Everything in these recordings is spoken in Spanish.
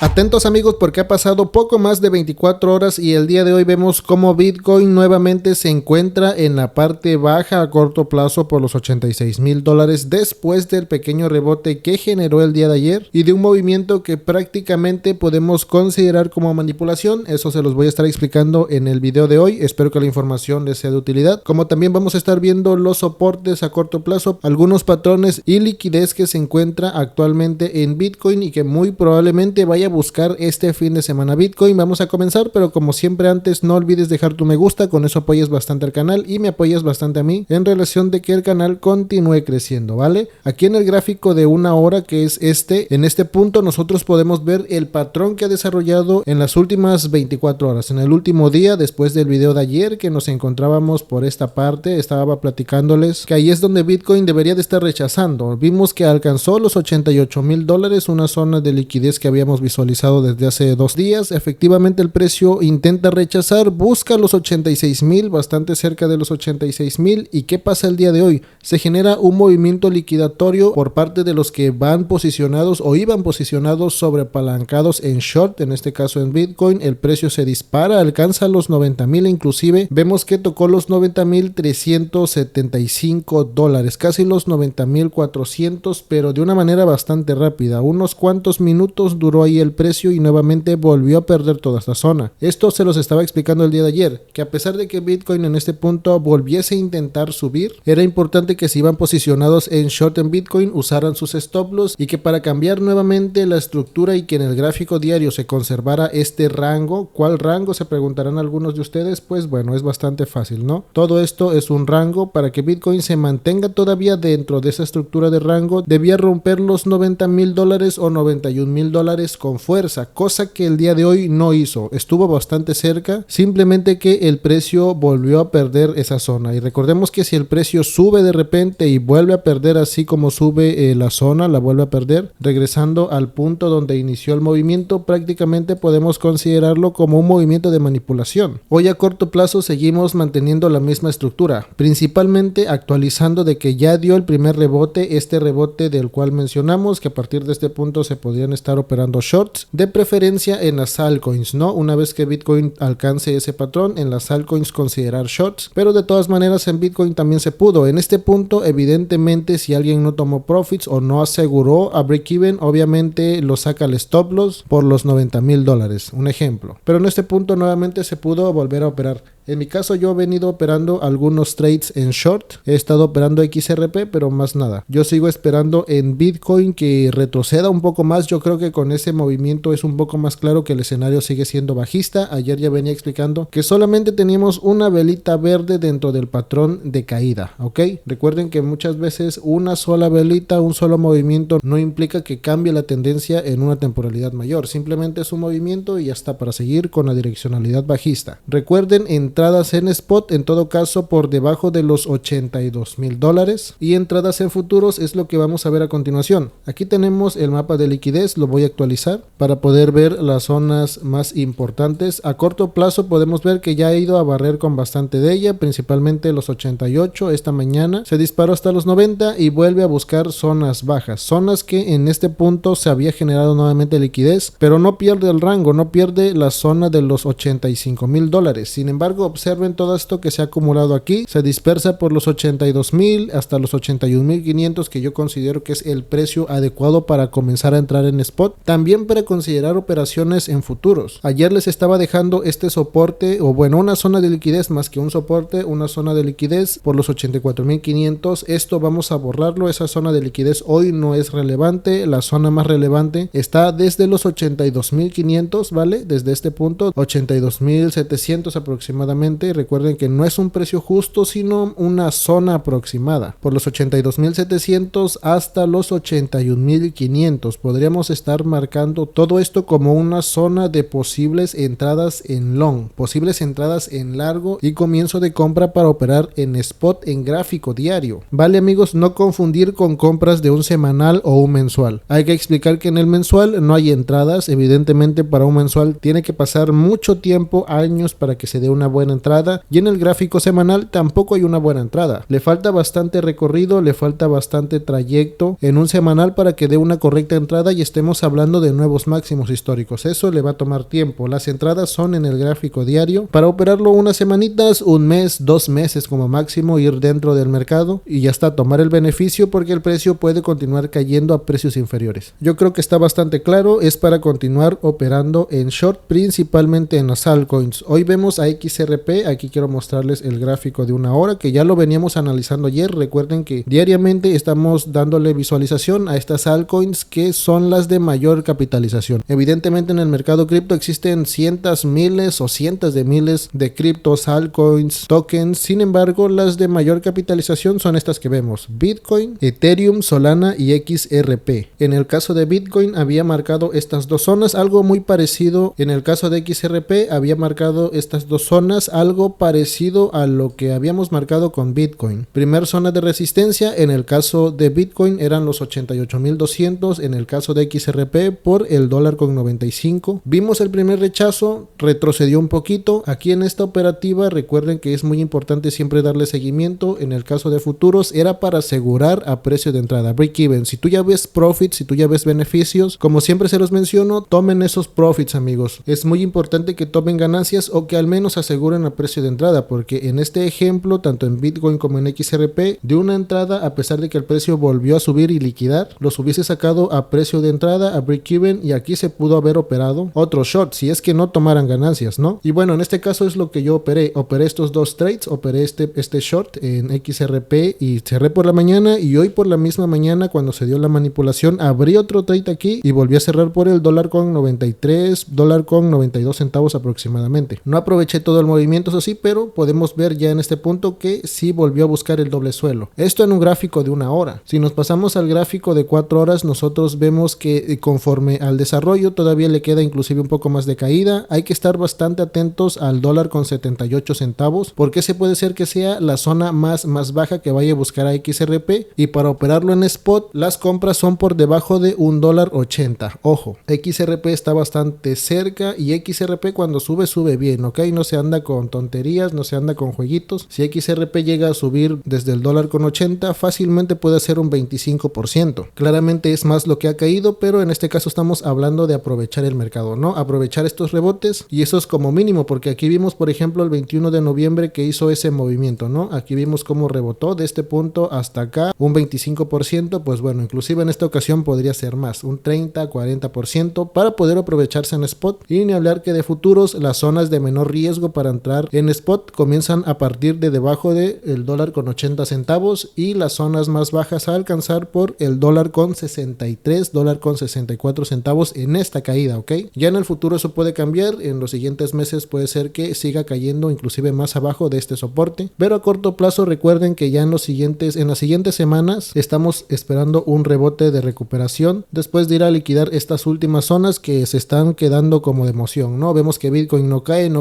Atentos amigos, porque ha pasado poco más de 24 horas y el día de hoy vemos cómo Bitcoin nuevamente se encuentra en la parte baja a corto plazo por los $86,000 después del pequeño rebote que generó el día de ayer y de un movimiento que prácticamente podemos considerar como manipulación. Eso se los voy a estar explicando en el video de hoy. Espero que la información les sea de utilidad. Como también vamos a estar viendo los soportes a corto plazo, algunos patrones y liquidez que se encuentra actualmente en Bitcoin y que muy probablemente vaya a buscar este fin de semana Bitcoin. Vamos a comenzar, pero como siempre antes no olvides dejar tu me gusta, con eso apoyas bastante al canal y me apoyas bastante a mí en relación de que el canal continúe creciendo, ¿vale? Aquí en el gráfico de una hora, que es en este punto nosotros podemos ver el patrón que ha desarrollado en las últimas 24 horas. En el último día, después del video de ayer que nos encontrábamos por esta parte, estaba platicándoles que ahí es donde Bitcoin debería de estar rechazando. Vimos que alcanzó los $88,000, una zona de liquidez que habíamos visualizado desde hace 2 días. Efectivamente el precio intenta rechazar, busca los 86,000, bastante cerca de los 86,000. ¿Y qué pasa el día de hoy? Se genera un movimiento liquidatorio por parte de los que van posicionados o iban posicionados sobrepalancados en short, en este caso en Bitcoin. El precio se dispara, alcanza los 90,000, inclusive vemos que tocó los $90,375, casi los 90,400, pero de una manera bastante rápida. Unos cuantos minutos duró ahí el precio y nuevamente volvió a perder toda esta zona. Esto se los estaba explicando el día de ayer, que a pesar de que Bitcoin en este punto volviese a intentar subir, era importante que si iban posicionados en short en Bitcoin usaran sus stop loss, y que para cambiar nuevamente la estructura y que en el gráfico diario se conservara este rango. ¿Cuál rango? Se preguntarán algunos de ustedes. Pues bueno, es bastante fácil, ¿no? Todo esto es un rango. Para que Bitcoin se mantenga todavía dentro de esa estructura de rango, debía romper los $90,000 o $91,000 con fuerza, cosa que el día de hoy no hizo. Estuvo bastante cerca, simplemente que el precio volvió a perder esa zona. Y recordemos que si el precio sube de repente y vuelve a perder así como sube la zona, la vuelve a perder, regresando al punto donde inició el movimiento, prácticamente podemos considerarlo como un movimiento de manipulación. Hoy a corto plazo seguimos manteniendo la misma estructura, principalmente actualizando de que ya dio el primer rebote, este rebote del cual mencionamos que a partir de este punto se podrían estar operando shorts, de preferencia en las altcoins, ¿no? Una vez que Bitcoin alcance ese patrón, en las altcoins considerar shorts, pero de todas maneras en Bitcoin también se pudo. En este punto, evidentemente, si alguien no tomó profits o no aseguró a break-even, obviamente lo saca el stop loss por los $90,000, un ejemplo. Pero en este punto nuevamente se pudo volver a operar. En mi caso yo he venido operando algunos trades en short, he estado operando XRP, pero más nada. Yo sigo esperando en Bitcoin que retroceda un poco más. Yo creo que con ese movimiento es un poco más claro que el escenario sigue siendo bajista. Ayer ya venía explicando que solamente teníamos una velita verde dentro del patrón de caída, ¿ok? Recuerden que muchas veces una sola velita, un solo movimiento no implica que cambie la tendencia en una temporalidad mayor. Simplemente es un movimiento y ya está, para seguir con la direccionalidad bajista. Recuerden, entradas en spot en todo caso por debajo de los $82,000, y entradas en futuros es lo que vamos a ver a continuación. Aquí tenemos el mapa de liquidez, lo voy a actualizar para poder ver las zonas más importantes. A corto plazo podemos ver que ya ha ido a barrer con bastante de ella, principalmente los 88. Esta mañana se disparó hasta los 90 y vuelve a buscar zonas bajas, zonas que en este punto se había generado nuevamente liquidez, pero no pierde el rango, no pierde la zona de los $85,000. Sin embargo, observen todo esto que se ha acumulado aquí, se dispersa por los 82,000 hasta los 81,500, que yo considero que es el precio adecuado para comenzar a entrar en spot, también para considerar operaciones en futuros. Ayer les estaba dejando este soporte, o bueno, una zona de liquidez más que un soporte, una zona de liquidez por los 84,500. Esto vamos a borrarlo, esa zona de liquidez hoy no es relevante. La zona más relevante está desde los 82,500, ¿vale? Desde este punto, 82,700 aproximadamente. Recuerden que no es un precio justo, sino una zona aproximada. Por los 82,700 hasta los 81,500 podríamos estar marcando todo esto como una zona de posibles entradas en long, posibles entradas en largo y comienzo de compra para operar en spot en gráfico diario. Vale amigos, no confundir con compras de un semanal o un mensual. Hay que explicar que en el mensual no hay entradas. Evidentemente para un mensual tiene que pasar mucho tiempo, años, para que se dé una buena entrada, y en el gráfico semanal tampoco hay una buena entrada. Le falta bastante recorrido, le falta bastante trayecto en un semanal para que dé una correcta entrada y estemos hablando de nuevo nuevos máximos históricos. Eso le va a tomar tiempo. Las entradas son en el gráfico diario. Para operarlo unas semanitas, un mes, 2 meses como máximo, ir dentro del mercado y ya está, tomar el beneficio porque el precio puede continuar cayendo a precios inferiores. Yo creo que está bastante claro, es para continuar operando en short, principalmente en las altcoins. Hoy vemos a XRP, aquí quiero mostrarles el gráfico de una hora que ya lo veníamos analizando ayer. Recuerden que diariamente estamos dándole visualización a estas altcoins que son las de mayor capitalización. Evidentemente en el mercado cripto existen cientos, miles o cientos de miles de criptos, altcoins, tokens. Sin embargo, las de mayor capitalización son estas que vemos: Bitcoin, Ethereum, Solana y XRP. En el caso de Bitcoin había marcado estas dos zonas, algo muy parecido. En el caso de XRP había marcado estas dos zonas, algo parecido a lo que habíamos marcado con Bitcoin. Primer zona de resistencia en el caso de Bitcoin eran los 88.200, en el caso de XRP por el $1.95. Vimos el primer rechazo, retrocedió un poquito. Aquí en esta operativa recuerden que es muy importante siempre darle seguimiento. En el caso de futuros era para asegurar a precio de entrada, break even. Si tú ya ves profits, si tú ya ves beneficios, como siempre se los menciono, tomen esos profits, amigos. Es muy importante que tomen ganancias o que al menos aseguren a precio de entrada, porque en este ejemplo, tanto en Bitcoin como en XRP, de una entrada, a pesar de que el precio volvió a subir y liquidar, los hubiese sacado a precio de entrada, a break even, y aquí se pudo haber operado otro short, si es que no tomaran ganancias, ¿no? Y bueno, en este caso es lo que yo operé estos dos trades, operé este short en XRP y cerré por la mañana, y hoy por la misma mañana cuando se dio la manipulación abrí otro trade aquí y volví a cerrar por el $93, $92 aproximadamente. No aproveché todo el movimiento, eso sí, pero podemos ver ya en este punto que sí volvió a buscar el doble suelo. Esto en un gráfico de una hora. Si nos pasamos al gráfico de 4 horas, nosotros vemos que conforme al desarrollo todavía le queda inclusive un poco más de caída. Hay que estar bastante atentos al $78, porque ese puede ser que sea la zona más baja que vaya a buscar a XRP, y para operarlo en spot las compras son por debajo de $1.80. Ojo, XRP está bastante cerca y XRP cuando sube bien, ¿ok? No se anda con tonterías, no se anda con jueguitos. Si XRP llega a subir desde el $1.80, fácilmente puede ser un 25%. Claramente es más lo que ha caído, pero en este caso estamos hablando de aprovechar el mercado, ¿no? Aprovechar estos rebotes, y eso es como mínimo, porque aquí vimos, por ejemplo, el 21 de noviembre que hizo ese movimiento, ¿no? Aquí vimos cómo rebotó de este punto hasta acá, un 25%, pues bueno, inclusive en esta ocasión podría ser más, un 30-40% para poder aprovecharse en spot. Y ni hablar que de futuros, las zonas de menor riesgo para entrar en spot comienzan a partir de debajo del $1.80 y las zonas más bajas a alcanzar por el $1.63, $1.64 en esta caída, ¿ok? Ya en el futuro eso puede cambiar, en los siguientes meses puede ser que siga cayendo inclusive más abajo de este soporte, pero a corto plazo recuerden que ya en las siguientes semanas estamos esperando un rebote de recuperación después de ir a liquidar estas últimas zonas que se están quedando como de emoción, ¿no? Vemos que Bitcoin no cae,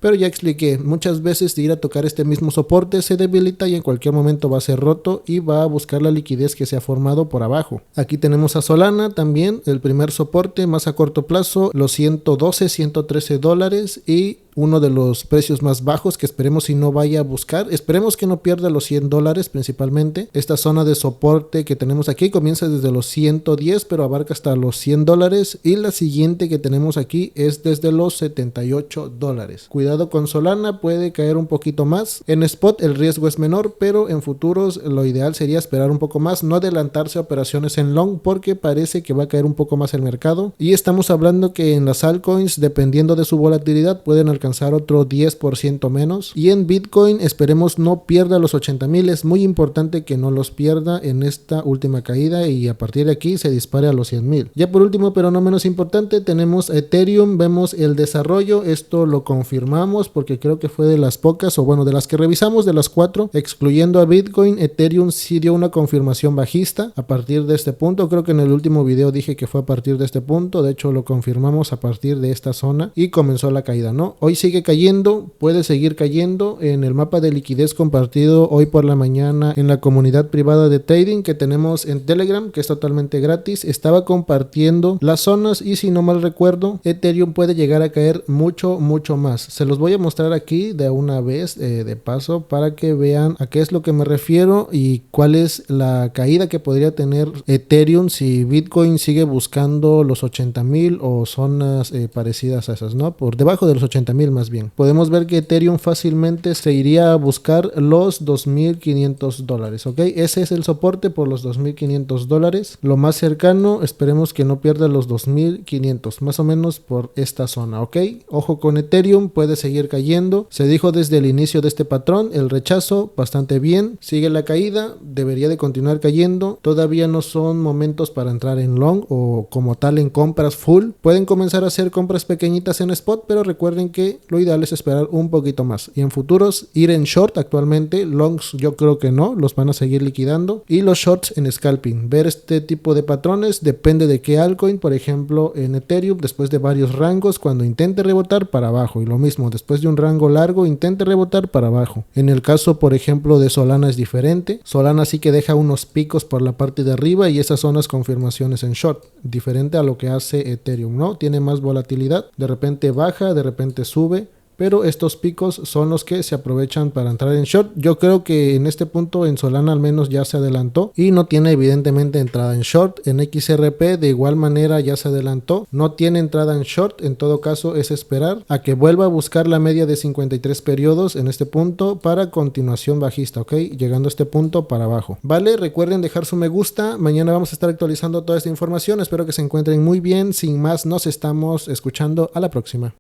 pero ya expliqué, muchas veces de ir a tocar este mismo soporte se debilita y en cualquier momento va a ser roto y va a buscar la liquidez que se ha formado por abajo. Aquí tenemos a Solana también, el primer soporte más a corto plazo, los 112, 113 dólares, y uno de los precios más bajos que esperemos si no vaya a buscar. Esperemos que no pierda los $100 principalmente. Esta zona de soporte que tenemos aquí comienza desde los 110 pero abarca hasta los $100, y la siguiente que tenemos aquí es desde los $78. Cuidado con Solana, puede caer un poquito más. En spot el riesgo es menor, pero en futuros lo ideal sería esperar un poco más, no adelantarse a operaciones en long porque parece que va a caer un poco más el mercado, y estamos hablando que en las altcoins, dependiendo de su volatilidad, pueden alcanzar otro 10% menos, y en Bitcoin esperemos no pierda los 80,000. Es muy importante que no los pierda en esta última caída y a partir de aquí se dispare a los 100,000. Ya por último, pero no menos importante, tenemos Ethereum. Vemos el desarrollo, esto lo confirmamos porque creo que fue de las pocas, o bueno, de las que revisamos, de las 4, excluyendo a Bitcoin, Ethereum sí dio una confirmación bajista a partir de este punto. Creo que en el último video dije que fue a partir de este punto, de hecho lo confirmamos a partir de esta zona y comenzó la caída, ¿no? Hoy sigue cayendo, puede seguir cayendo. En el mapa de liquidez compartido hoy por la mañana en la comunidad privada de trading que tenemos en Telegram, que es totalmente gratis, estaba compartiendo las zonas y si no mal recuerdo, Ethereum puede llegar a caer mucho más. Se los voy a mostrar aquí de una vez de paso para que vean a qué es lo que me refiero y cuál es la caída que podría tener Ethereum si Bitcoin sigue buscando los 80,000 o zonas parecidas a esas, ¿no? Por debajo de los 80,000 más bien. Podemos ver que Ethereum fácilmente se iría a buscar los $2,500, ¿ok? Ese es el soporte por los $2,500. Lo más cercano, esperemos que no pierda los 2,500, más o menos por esta zona, ¿ok? Ojo con Ethereum, puede seguir cayendo. Se dijo desde el inicio de este patrón, el rechazo, bastante bien. Sigue la caída, debería de continuar cayendo. Todavía no son momentos para entrar en long o como tal en compras full. Pueden comenzar a hacer compras pequeñitas en spot, pero recuerden que lo ideal es esperar un poquito más. Y en futuros, ir en short actualmente. Longs yo creo que no, los van a seguir liquidando. Y los shorts en scalping. Ver este tipo de patrones depende de qué altcoin. Por ejemplo, en Ethereum, después de varios rangos, cuando intente rebotar para abajo. Y lo mismo, después de un rango largo, intente rebotar para abajo. En el caso, por ejemplo, de Solana es diferente. Solana sí que deja unos picos por la parte de arriba y esas son las confirmaciones en short. Diferente a lo que hace Ethereum, ¿no? Tiene más volatilidad. De repente baja, de repente sube. Pero estos picos son los que se aprovechan para entrar en short. Yo creo que en este punto en Solana al menos ya se adelantó y no tiene evidentemente entrada en short. En XRP de igual manera ya se adelantó, no tiene entrada en short. En todo caso es esperar a que vuelva a buscar la media de 53 periodos en este punto para continuación bajista, ¿ok? Llegando a este punto para abajo. Vale, recuerden dejar su me gusta. Mañana vamos a estar actualizando toda esta información. Espero que se encuentren muy bien. Sin más, nos estamos escuchando a la próxima.